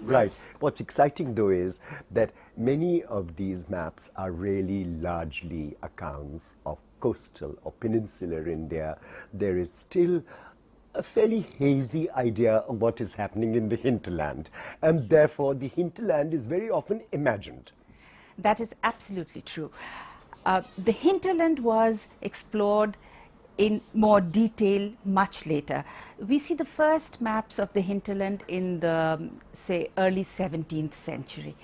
Right. What's exciting though is that many of these maps are really largely accounts of coastal or peninsular India. There is still a fairly hazy idea of what is happening in the hinterland, and therefore the hinterland is very often imagined. That is absolutely true. The hinterland was explored in more detail much later. We see the first maps of the hinterland in the, say, early 17th century.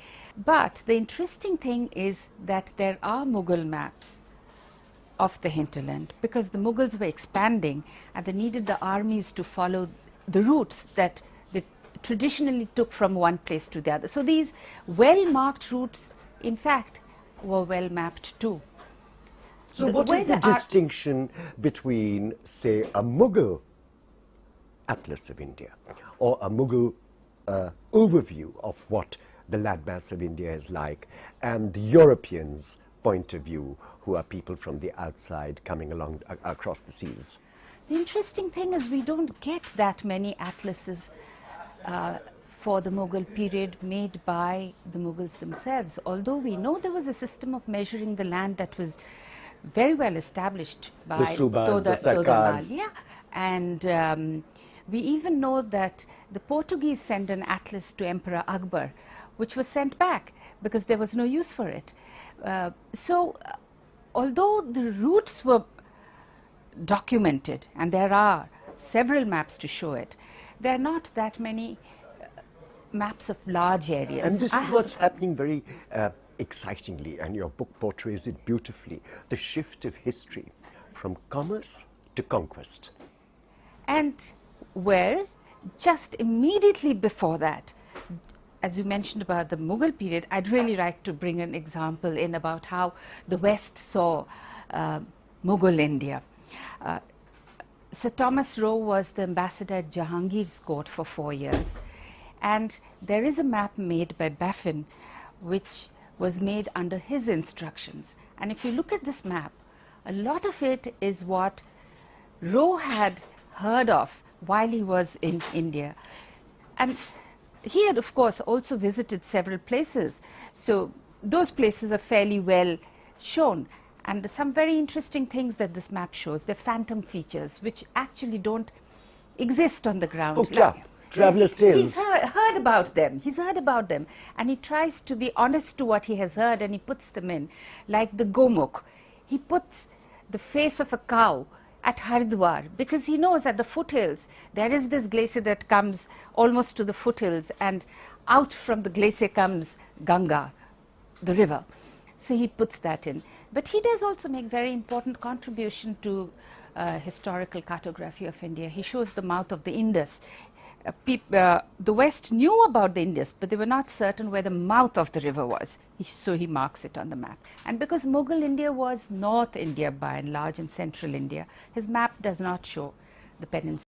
But the interesting thing is that there are Mughal maps of the hinterland because the Mughals were expanding and they needed the armies to follow the routes that they traditionally took from one place to the other. So these well-marked routes, in fact, were well mapped too. So what is the distinction between, say, a Mughal atlas of India or a Mughal overview of what the landmass of India is like, and the Europeans' point of view, who are people from the outside coming along across the seas? The interesting thing is we don't get that many atlases for the Mughal period made by the Mughals themselves, although we know there was a system of measuring the land that was very well established by the Subas, the Sarkars. Yeah. And we even know that the Portuguese sent an atlas to Emperor Akbar, which was sent back because there was no use for it. Although the routes were documented, and there are several maps to show it, there are not that many maps of large areas. And this is what's happening very excitingly, and your book portrays it beautifully, the shift of history from commerce to conquest. And, well, just immediately before that, as you mentioned about the Mughal period, I'd really like to bring an example in about how the West saw Mughal India. Sir Thomas Roe was the ambassador at Jahangir's court for 4 years, and there is a map made by Baffin which was made under his instructions. And if you look at this map, a lot of it is what Roe had heard of while he was in India. And he had, of course, also visited several places. So those places are fairly well shown. And some very interesting things that this map shows, they're phantom features, which actually don't exist on the ground. Oh, yeah. Traveler's tales. He's heard about them. He's heard about them. And he tries to be honest to what he has heard, and he puts them in. Like the Gomukh. He puts the face of a cow at Haridwar because he knows at the foothills there is this glacier that comes almost to the foothills, and out from the glacier comes Ganga, the river. So he puts that in. But he does also make very important contribution to historical cartography of India. He shows the mouth of the Indus. The West knew about the Indus, but they were not certain where the mouth of the river was. So he marks it on the map. And because Mughal India was North India by and large and Central India, his map does not show the peninsula.